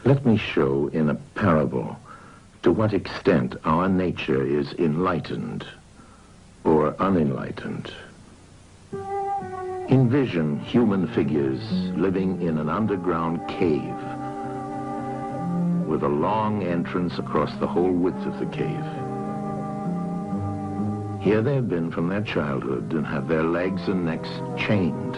Let me show in a parable to what extent our nature is enlightened or unenlightened. Envision human figures living in an underground cave with a long entrance across the whole width of the cave. Here they have been from their childhood and have their legs and necks chained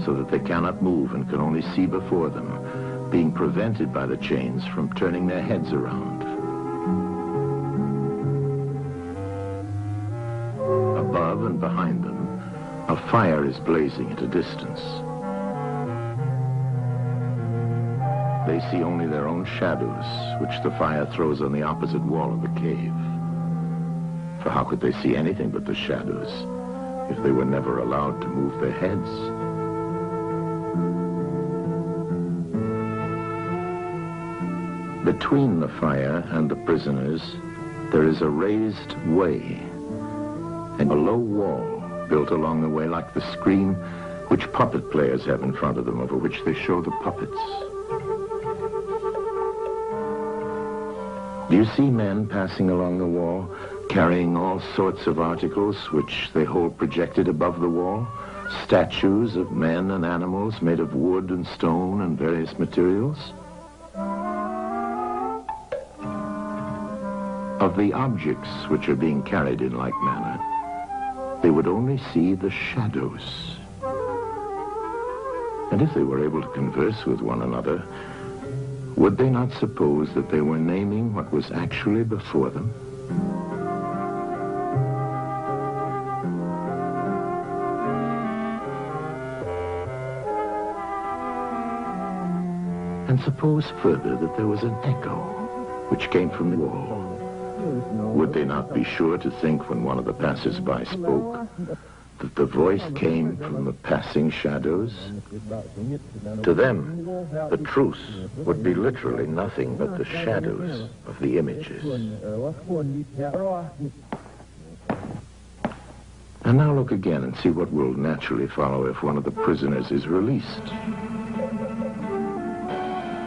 so that they cannot move and can only see before them, being prevented by the chains from turning their heads around. Above and behind them, a fire is blazing at a distance. They see only their own shadows, which the fire throws on the opposite wall of the cave. For how could they see anything but the shadows if they were never allowed to move their heads? Between the fire and the prisoners, there is a raised way and a low wall built along the way like the screen which puppet players have in front of them, over which they show the puppets. Do you see men passing along the wall, carrying all sorts of articles which they hold projected above the wall? Statues of men and animals made of wood and stone and various materials? Of the objects which are being carried in like manner, they would only see the shadows. And if they were able to converse with one another, would they not suppose that they were naming what was actually before them? And suppose further that there was an echo which came from the wall. Would they not be sure to think when one of the passers-by spoke that the voice came from the passing shadows? To them, the truth would be literally nothing but the shadows of the images. And now look again and see what will naturally follow if one of the prisoners is released.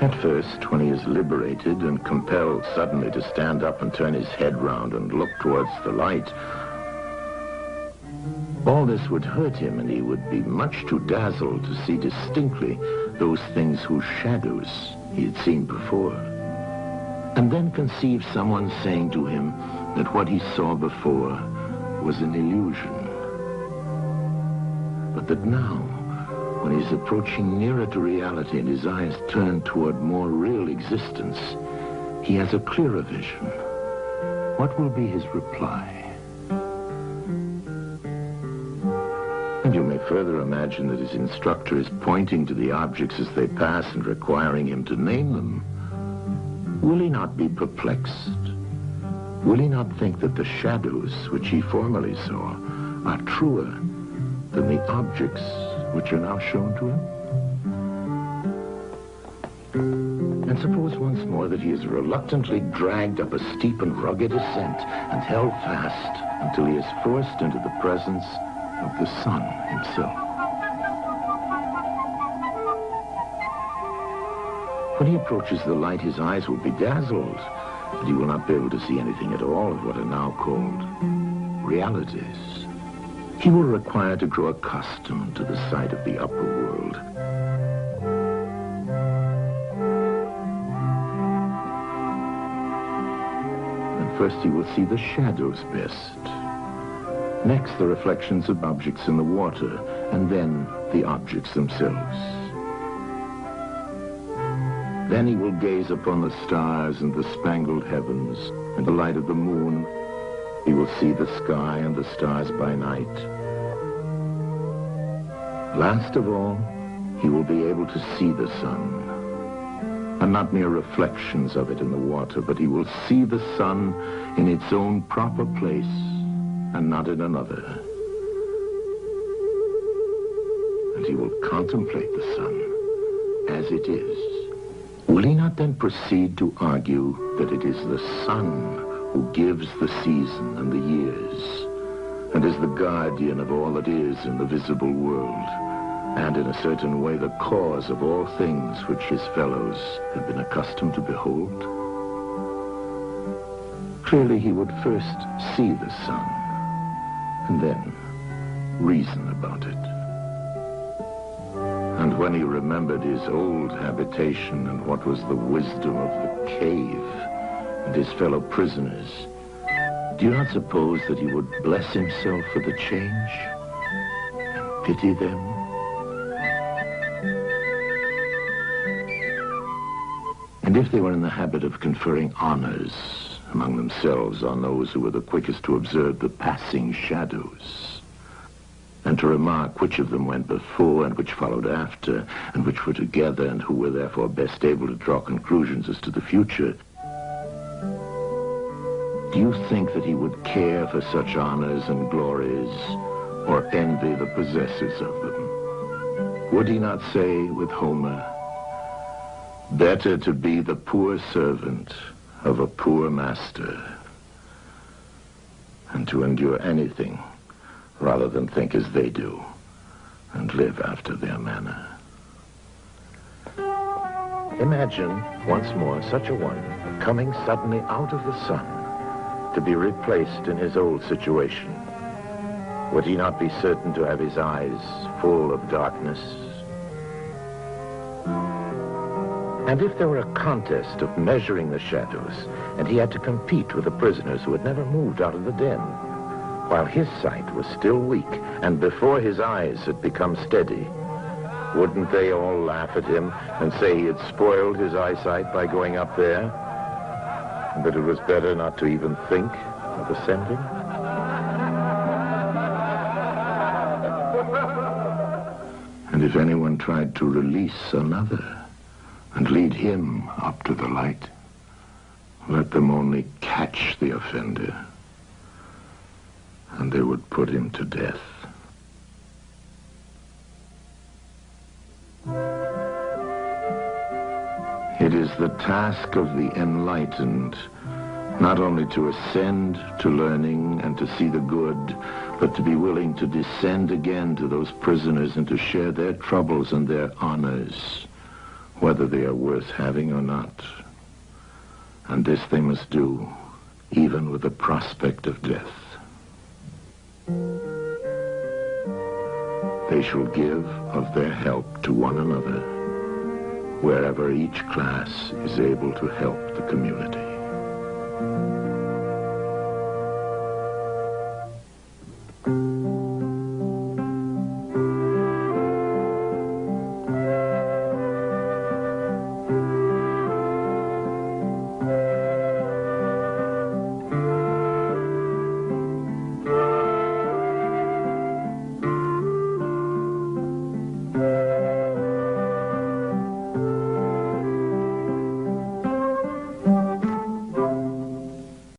At first, when he is liberated and compelled suddenly to stand up and turn his head round and look towards the light, all this would hurt him, and he would be much too dazzled to see distinctly those things whose shadows he had seen before. And then conceive someone saying to him that what he saw before was an illusion, but that now, when he's approaching nearer to reality and his eyes turn toward more real existence, he has a clearer vision. What will be his reply? And you may further imagine that his instructor is pointing to the objects as they pass and requiring him to name them. Will he not be perplexed? Will he not think that the shadows which he formerly saw are truer than the objects which are now shown to him? And suppose once more that he is reluctantly dragged up a steep and rugged ascent and held fast until he is forced into the presence of the sun himself. When he approaches the light, his eyes will be dazzled, and he will not be able to see anything at all of what are now called realities. He will require to grow accustomed to the sight of the upper world. And first he will see the shadows best. Next, the reflections of objects in the water, and then the objects themselves. Then he will gaze upon the stars and the spangled heavens and the light of the moon. He will see the sky and the stars by night. Last of all, he will be able to see the sun, and not mere reflections of it in the water, but he will see the sun in its own proper place and not in another. And he will contemplate the sun as it is. Will he not then proceed to argue that it is the sun who gives the season and the years, and is the guardian of all that is in the visible world, and in a certain way the cause of all things which his fellows had been accustomed to behold. Clearly he would first see the sun, and then reason about it. And when he remembered his old habitation and what was the wisdom of the cave and his fellow prisoners, do you not suppose that he would bless himself for the change and pity them? And if they were in the habit of conferring honors among themselves on those who were the quickest to observe the passing shadows, and to remark which of them went before and which followed after, and which were together and who were therefore best able to draw conclusions as to the future, do you think that he would care for such honors and glories, or envy the possessors of them? Would he not say with Homer, "Better to be the poor servant of a poor master, and to endure anything rather than think as they do and live after their manner"? Imagine once more such a one coming suddenly out of the sun to be replaced in his old situation. Would he not be certain to have his eyes full of darkness? And if there were a contest of measuring the shadows, and he had to compete with the prisoners who had never moved out of the den, while his sight was still weak, and before his eyes had become steady, wouldn't they all laugh at him and say he had spoiled his eyesight by going up there, and that it was better not to even think of ascending? And if anyone tried to release another and lead him up to the light, let them only catch the offender, and they would put him to death. It is the task of the enlightened not only to ascend to learning and to see the good, but to be willing to descend again to those prisoners and to share their troubles and their honors, whether they are worth having or not. And this they must do, even with the prospect of death. They shall give of their help to one another, wherever each class is able to help the community.